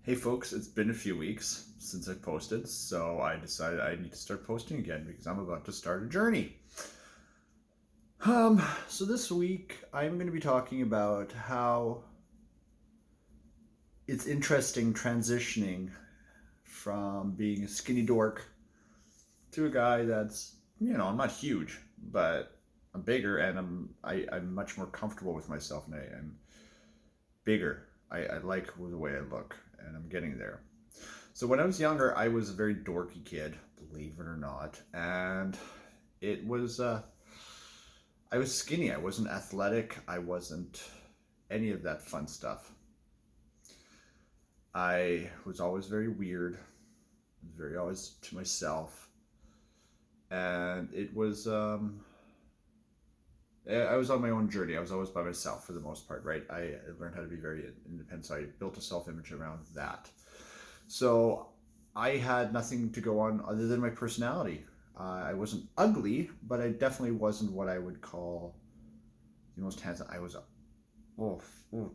Hey folks, it's been a few weeks since I posted, so I decided I need to start posting again because I'm about to start a journey. So this week I'm going to be talking about how it's interesting transitioning from being a skinny dork to a guy that's, I'm not huge, but I'm bigger and I'm much more comfortable with myself and I'm bigger. I like the way I look and I'm getting there. So when I was younger, I was a very dorky kid, believe it or not, and it was I was skinny. I wasn't athletic. I wasn't any of that fun stuff. I was always very weird, very always to myself, and it was I was on my own journey. I was always by myself for the most part, right? I learned how to be very independent, so I built a self image around that. So I had nothing to go on other than my personality. I wasn't ugly, but I definitely wasn't what I would call the most handsome. I was a oh, oh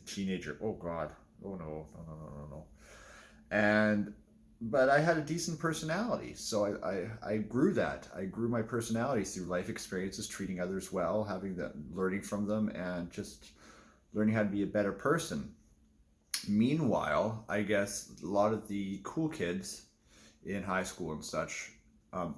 teenager. Oh God. Oh no, no, no, no, no, no. And but I had a decent personality, so I grew that. I grew my personality through life experiences, treating others well, having that, learning from them, and just learning how to be a better person. Meanwhile, I guess a lot of the cool kids in high school and such, um,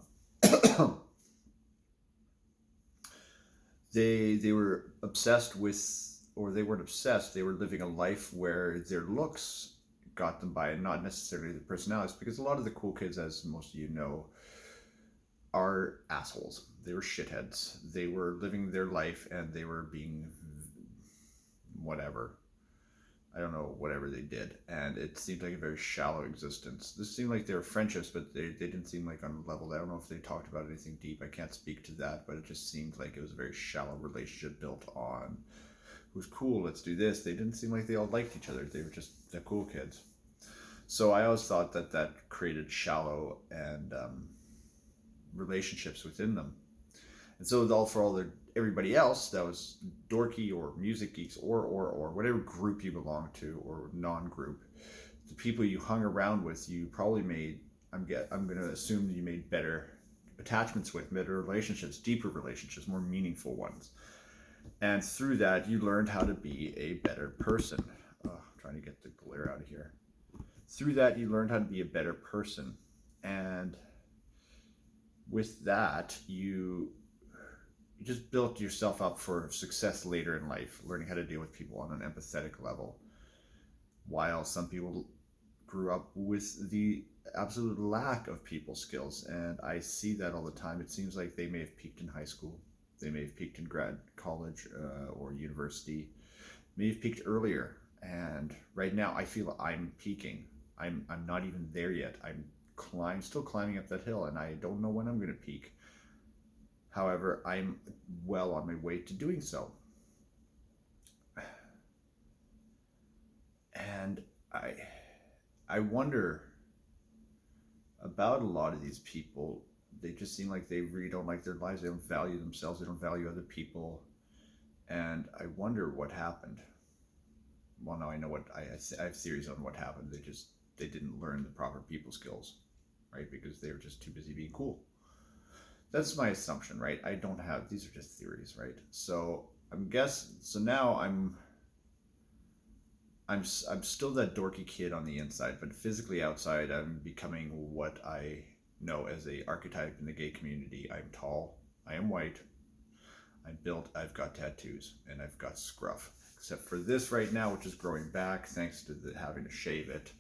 they were obsessed with, or they weren't obsessed. They were living a life where their looks got them by, and not necessarily the personalities. Because a lot of the cool kids, as most of you know, are assholes. They were shitheads. They were living their life, and they were being whatever. I don't know, whatever they did. And it seemed like a very shallow existence. This seemed like they were friendships, but they didn't seem like on a level. I don't know if they talked about anything deep. I can't speak to that, but it just seemed like it was a very shallow relationship built on who's cool, let's do this. They didn't seem like they all liked each other. They were just the cool kids. So I always thought that that created shallow and relationships within them. And so all for all the everybody else that was dorky or music geeks or whatever group you belong to or non-group, the people you hung around with, you probably made. I'm going to assume that you made better attachments with, better relationships, deeper relationships, more meaningful ones. And through that, you learned how to be a better person. Oh, I'm trying to get the glare out of here. Through that, you learned how to be a better person. And with that, you just built yourself up for success later in life, learning how to deal with people on an empathetic level. While some people grew up with the absolute lack of people skills, and I see that all the time. It seems like they may have peaked in high school, they may have peaked in college or university, may have peaked earlier, and right now I feel I'm peaking. I'm not even there yet. Still climbing up that hill, and I don't know when I'm going to peak. However, I'm well on my way to doing so. And I I wonder about a lot of these people. They just seem like they really don't like their lives. They don't value themselves. They don't value other people. And I wonder what happened. Well, no, I know I have theories on what happened. They didn't learn the proper people skills, right? Because they were just too busy being cool. That's my assumption, right? I don't have, these are just theories, right? So now I'm still that dorky kid on the inside, but physically outside, I'm becoming what I know as a archetype in the gay community. I'm tall, I am white, I'm built, I've got tattoos, and I've got scruff. Except for this right now, which is growing back thanks to having to shave it.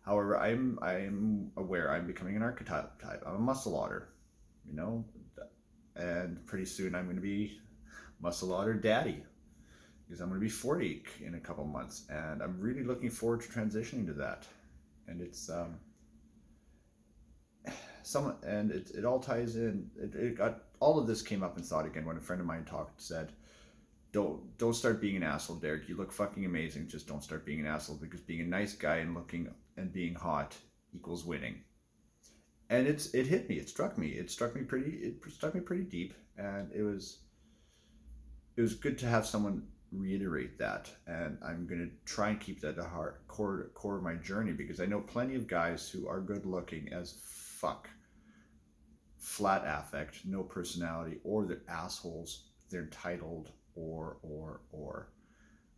However, I'm aware I'm becoming an archetype type. I'm a muscle otter, you know, and pretty soon I'm going to be muscle otter daddy because I'm going to be 40 in a couple months, and I'm really looking forward to transitioning to that. And it's it all ties in. It got all of this came up in thought again when a friend of mine said, don't start being an asshole, Derek. You look fucking amazing. Just don't start being an asshole because being a nice guy and looking and being hot equals winning. And it hit me. It struck me. It struck me pretty deep, and it was good to have someone reiterate that, and I'm going to try and keep that at the core of my journey, because I know plenty of guys who are good looking as fuck, flat affect, no personality, or they're assholes, they're entitled, or.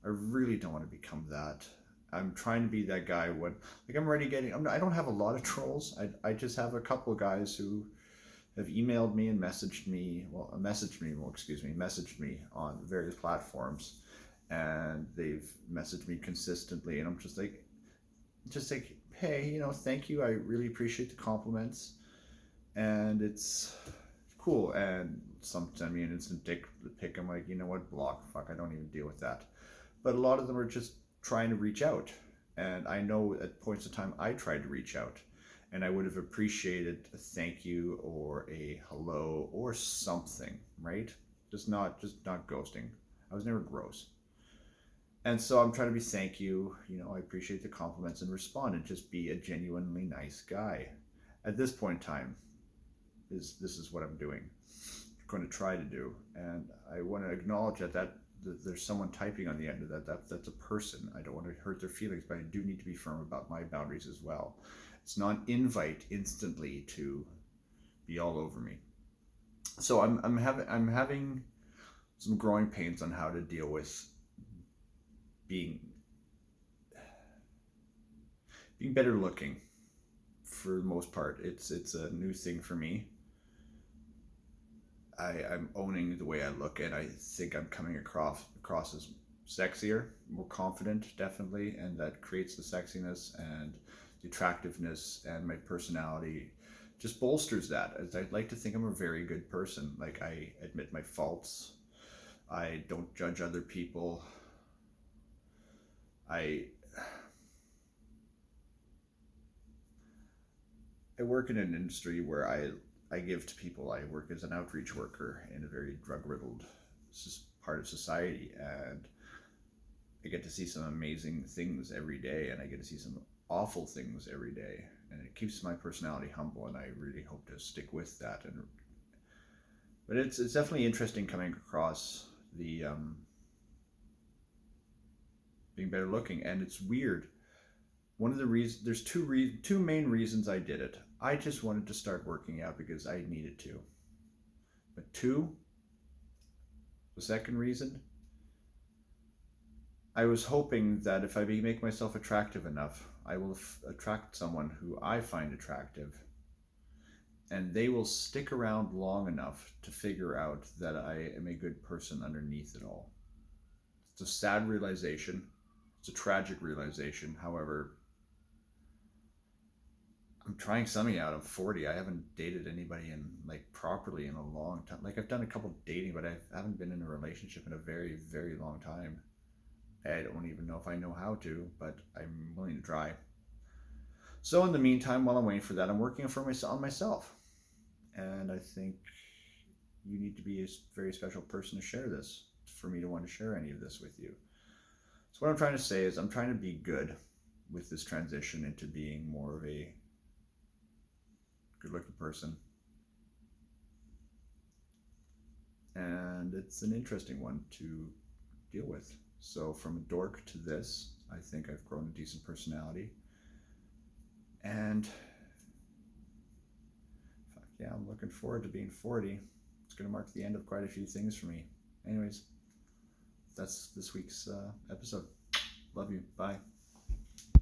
I really don't want to become that. I'm trying to be that guy when, like, I'm already getting, I don't have a lot of trolls. I just have a couple of guys who have emailed me and messaged me on various platforms, and they've messaged me consistently, and I'm just like, hey, thank you. I really appreciate the compliments, and it's cool. And some send me an instant dick pic. I'm like, you know what, block, fuck, I don't even deal with that. But a lot of them are just trying to reach out, and I know at points of time I tried to reach out, and I would have appreciated a thank you or a hello or something, right? Just not ghosting. I was never gross. And so I'm trying to be thank you, I appreciate the compliments, and respond and just be a genuinely nice guy. At this point in time, this is what I'm doing, going to try to do. And I want to acknowledge that there's someone typing on the end of that's a person. I don't want to hurt their feelings, but I do need to be firm about my boundaries as well. It's not an invite instantly to be all over me. So I'm having some growing pains on how to deal with being better looking. For the most part, it's a new thing for me. I'm owning the way I look, and I think I'm coming across as sexier, more confident, definitely, and that creates the sexiness and the attractiveness, and my personality just bolsters that. As I'd like to think I'm a very good person. Like, I admit my faults. I don't judge other people. I work in an industry where I give to people. I work as an outreach worker in a very drug-riddled part of society, and I get to see some amazing things every day, and I get to see some awful things every day, and it keeps my personality humble, and I really hope to stick with that. But it's definitely interesting coming across the being better looking, and it's weird. One of the reasons, there's two main reasons I did it. I just wanted to start working out because I needed to. But the second reason, I was hoping that if I make myself attractive enough, I will attract someone who I find attractive, and they will stick around long enough to figure out that I am a good person underneath it all. It's a sad realization. It's a tragic realization. However, I'm trying something out. I'm 40. I haven't dated anybody properly in a long time. Like, I've done a couple dating, but I haven't been in a relationship in a very, very long time. I don't even know if I know how to, but I'm willing to try. So in the meantime, while I'm waiting for that, I'm working on myself. And I think you need to be a very special person to share this, for me to want to share any of this with you. So what I'm trying to say is I'm trying to be good with this transition into being more of a good-looking person. And it's an interesting one to deal with. So from a dork to this, I think I've grown a decent personality. And yeah, I'm looking forward to being 40. It's going to mark the end of quite a few things for me. Anyways, that's this week's episode. Love you. Bye.